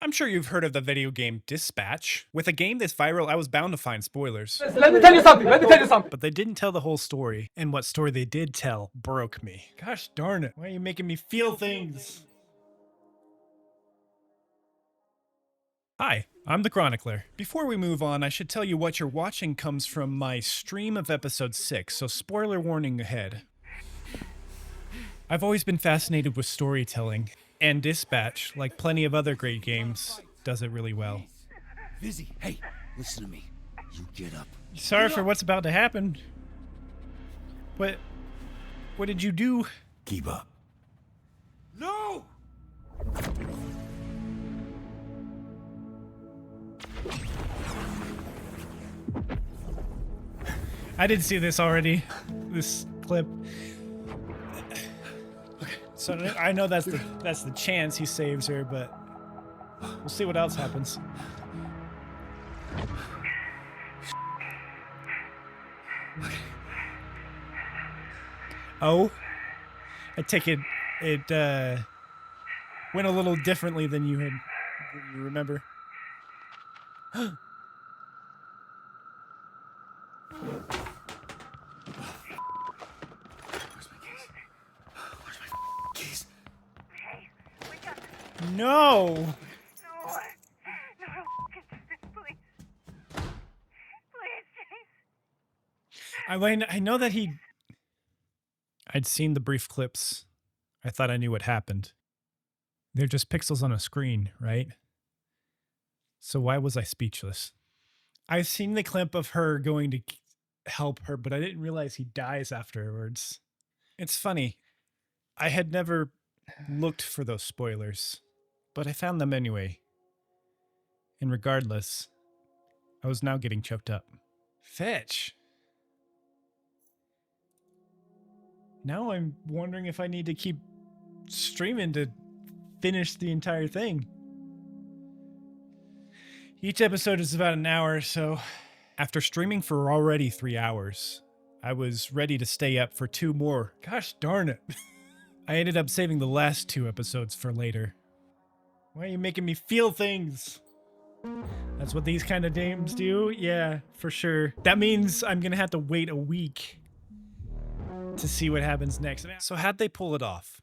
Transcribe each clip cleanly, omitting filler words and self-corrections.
I'm sure you've heard of the video game Dispatch. With a game this viral, I was bound to find spoilers. Let me tell you something. But they didn't tell the whole story, and what story they did tell broke me. Gosh darn it, why are you making me feel things? Hi, I'm the Chronicler. Before we move on, I should tell you what you're watching comes from my stream of episode 6, so spoiler warning ahead. I've always been fascinated with storytelling, and Dispatch, like plenty of other great games, does it really well. Vizzy, hey, listen to me. You get up. Sorry for what's about to happen. What did you do? Keep up. No! I did see this already, this clip. Okay, so I know that's the chance he saves her, but we'll see what else happens. Oh, I take it went a little differently than you remember. No! No, please. Please, Chase. I know that I'd seen the brief clips. I thought I knew what happened. They're just pixels on a screen, right? So why was I speechless? I've seen the clip of her going to help her, but I didn't realize he dies afterwards. It's funny. I had never looked for those spoilers, but I found them anyway. And regardless, I was now getting choked up. Fetch. Now I'm wondering if I need to keep streaming to finish the entire thing. Each episode is about an hour, so after streaming for already 3 hours, I was ready to stay up for 2 more. Gosh darn it. I ended up saving the last 2 episodes for later. Why are you making me feel things? That's what these kind of games do? Yeah, for sure. That means I'm gonna have to wait a week to see what happens next. So how'd they pull it off?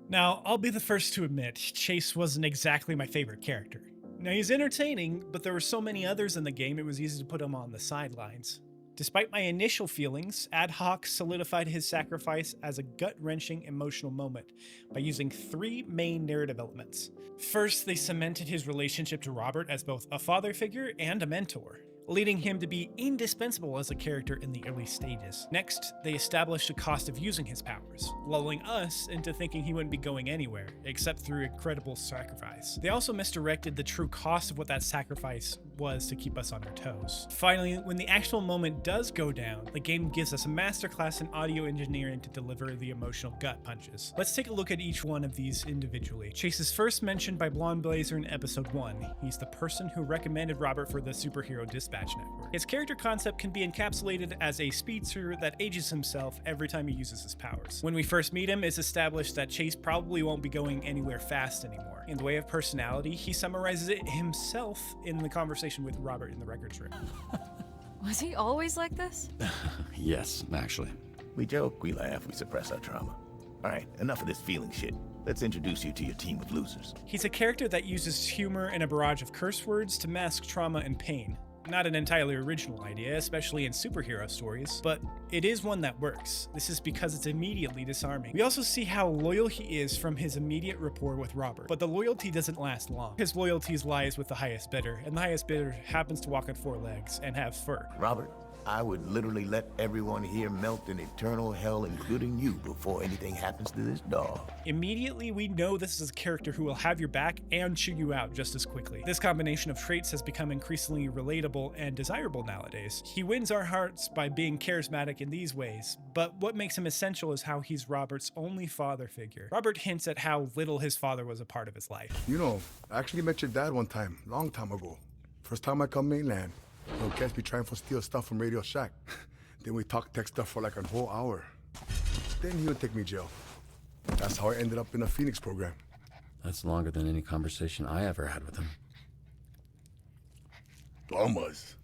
Now, I'll be the first to admit, Chase wasn't exactly my favorite character. Now, he's entertaining, but there were so many others in the game, it was easy to put him on the sidelines. Despite my initial feelings, Adhoc solidified his sacrifice as a gut-wrenching emotional moment by using 3 main narrative elements. First, they cemented his relationship to Robert as both a father figure and a mentor, leading him to be indispensable as a character in the early stages. Next, they established a cost of using his powers, lulling us into thinking he wouldn't be going anywhere, except through incredible sacrifice. They also misdirected the true cost of what that sacrifice was to keep us on our toes. Finally, when the actual moment does go down, the game gives us a masterclass in audio engineering to deliver the emotional gut punches. Let's take a look at each one of these individually. Chase is first mentioned by Blonde Blazer in episode 1. He's the person who recommended Robert for the superhero Dispatch network. His character concept can be encapsulated as a speedster that ages himself every time he uses his powers. When we first meet him, it's established that Chase probably won't be going anywhere fast anymore. In the way of personality, he summarizes it himself in the conversation with Robert in the records room. Was he always like this? Yes, actually. We joke, we laugh, we suppress our trauma. All right, enough of this feeling shit. Let's introduce you to your team of losers. He's a character that uses humor and a barrage of curse words to mask trauma and pain. Not an entirely original idea, especially in superhero stories, but it is one that works. This is because it's immediately disarming. We also see how loyal he is from his immediate rapport with Robert, but the loyalty doesn't last long. His loyalty lies with the highest bidder, and the highest bidder happens to walk on 4 legs and have fur. Robert, I would literally let everyone here melt in eternal hell, including you, before anything happens to this dog. Immediately, we know this is a character who will have your back and chew you out just as quickly. This combination of traits has become increasingly relatable and desirable nowadays. He wins our hearts by being charismatic in these ways, but what makes him essential is how he's Robert's only father figure. Robert hints at how little his father was a part of his life. You know, I actually met your dad one time, long time ago. First time I come mainland. He'll catch me trying to steal stuff from Radio Shack. Then we talk tech stuff for like a whole hour. Then he would take me to jail. That's how I ended up in a Phoenix program. That's longer than any conversation I ever had with him. Almost.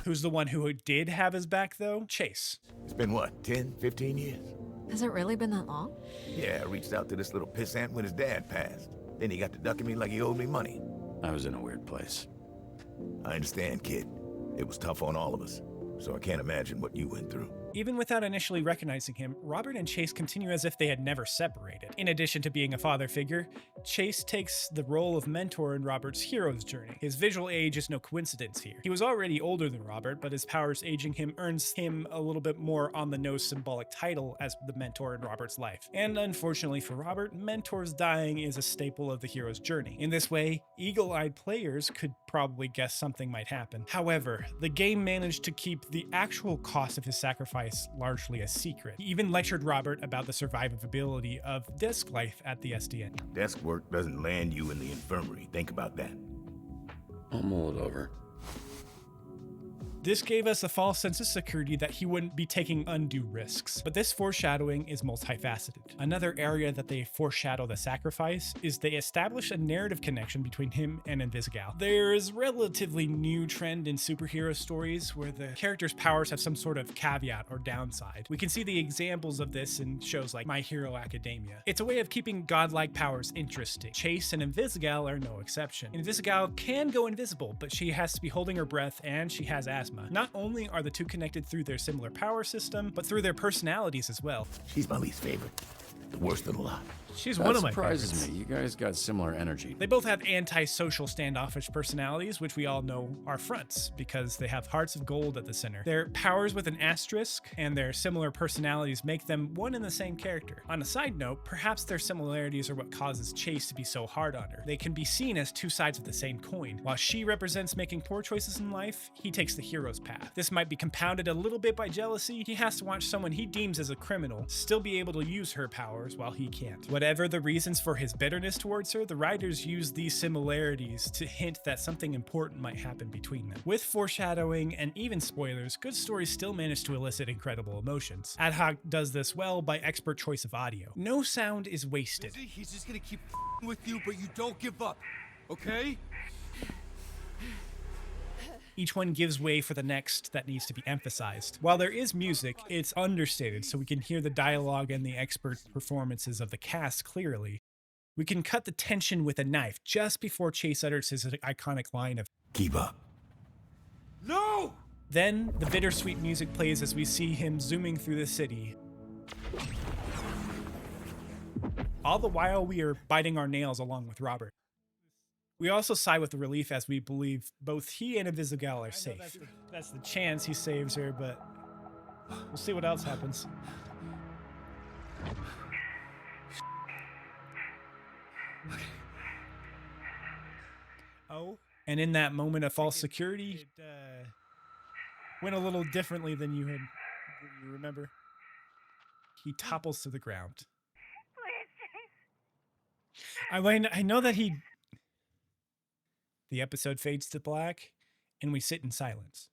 Who's the one who did have his back, though? Chase. It's been what, 10, 15 years? Has it really been that long? Yeah, I reached out to this little pissant when his dad passed. Then he got to ducking me like he owed me money. I was in a weird place. I understand, kid. It was tough on all of us, so I can't imagine what you went through. Even without initially recognizing him, Robert and Chase continue as if they had never separated. In addition to being a father figure, Chase takes the role of mentor in Robert's hero's journey. His visual age is no coincidence here. He was already older than Robert, but his powers aging him earns him a little bit more on-the-nose symbolic title as the mentor in Robert's life. And unfortunately for Robert, Mentor's dying is a staple of the hero's journey. In this way, eagle-eyed players could probably guess something might happen. However, the game managed to keep the actual cost of his sacrifice largely a secret. He even lectured Robert about the survivability of desk life at the SDN. Desk work doesn't land you in the infirmary. Think about that. I'll mull it over. This gave us a false sense of security that he wouldn't be taking undue risks. But this foreshadowing is multifaceted. Another area that they foreshadow the sacrifice is they establish a narrative connection between him and Invisigal. There is relatively new trend in superhero stories where the character's powers have some sort of caveat or downside. We can see the examples of this in shows like My Hero Academia. It's a way of keeping godlike powers interesting. Chase and Invisigal are no exception. Invisigal can go invisible, but she has to be holding her breath and she has asthma. Not only are the two connected through their similar power system, but through their personalities as well. She's my least favorite. The worst of the lot. She's That one of my surprises favorites. me. You guys got similar energy. They both have antisocial standoffish personalities, which we all know are fronts because they have hearts of gold at the center. Their powers with an asterisk and their similar personalities make them one and the same character. On a side note, perhaps their similarities are what causes Chase to be so hard on her. They can be seen as two sides of the same coin. While she represents making poor choices in life, he takes the hero's path. This might be compounded a little bit by jealousy. He has to watch someone he deems as a criminal still be able to use her powers while he can't. Whatever the reasons for his bitterness towards her, the writers use these similarities to hint that something important might happen between them. With foreshadowing and even spoilers, good stories still manage to elicit incredible emotions. Adhoc does this well by expert choice of audio. No sound is wasted. He's just gonna keep with you, but you don't give up, okay? Each one gives way for the next that needs to be emphasized. While there is music, it's understated so we can hear the dialogue and the expert performances of the cast clearly. We can cut the tension with a knife just before Chase utters his iconic line of, Keep up. No! Then the bittersweet music plays as we see him zooming through the city. All the while we are biting our nails along with Robert. We also sigh with relief as we believe both he and Invisigal are safe. That's the chance he saves her, but we'll see what else happens. Oh, and in that moment of false security, it went a little differently than you remember. He topples to the ground. Please, Chase. I know that he... The episode fades to black, and we sit in silence.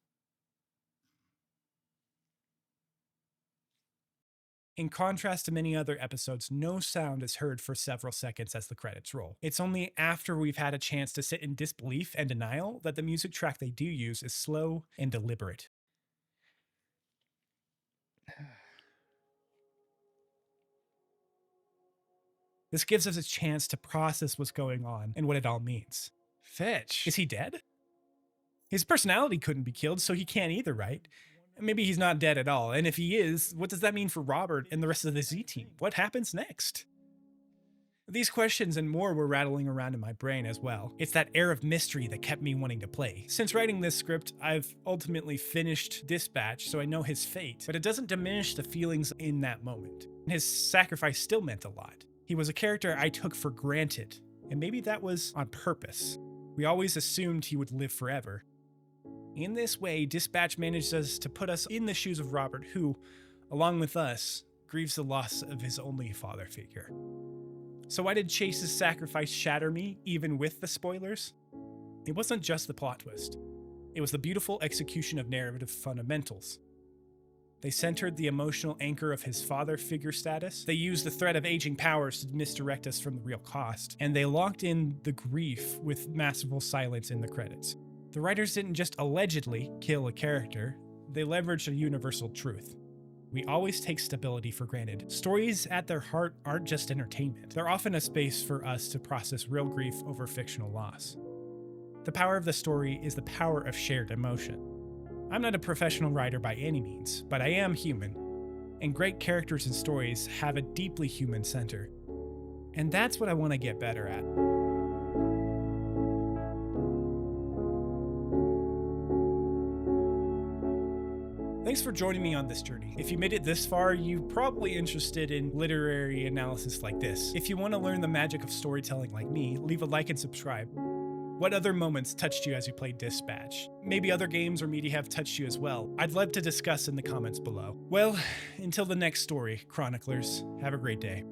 In contrast to many other episodes, no sound is heard for several seconds as the credits roll. It's only after we've had a chance to sit in disbelief and denial that the music track they do use is slow and deliberate. This gives us a chance to process what's going on and what it all means. Fetch. Is he dead? His personality couldn't be killed, so he can't either, right? Maybe he's not dead at all. And if he is, what does that mean for Robert and the rest of the Z team? What happens next? These questions and more were rattling around in my brain as well. It's that air of mystery that kept me wanting to play. Since writing this script, I've ultimately finished Dispatch, so I know his fate, but it doesn't diminish the feelings in that moment. His sacrifice still meant a lot. He was a character I took for granted, and maybe that was on purpose. We always assumed he would live forever. In this way, Dispatch manages to put us in the shoes of Robert, who, along with us, grieves the loss of his only father figure. So why did Chase's sacrifice shatter me, even with the spoilers? It wasn't just the plot twist. It was the beautiful execution of narrative fundamentals. They centered the emotional anchor of his father figure status. They used the threat of aging powers to misdirect us from the real cost. And they locked in the grief with masterful silence in the credits. The writers didn't just allegedly kill a character, they leveraged a universal truth. We always take stability for granted. Stories at their heart aren't just entertainment. They're often a space for us to process real grief over fictional loss. The power of the story is the power of shared emotion. I'm not a professional writer by any means, but I am human, and great characters and stories have a deeply human center. And that's what I want to get better at. Thanks for joining me on this journey. If you made it this far, you're probably interested in literary analysis like this. If you want to learn the magic of storytelling like me, leave a like and subscribe. What other moments touched you as you played Dispatch? Maybe other games or media have touched you as well. I'd love to discuss in the comments below. Well, until the next story, Chroniclers, have a great day.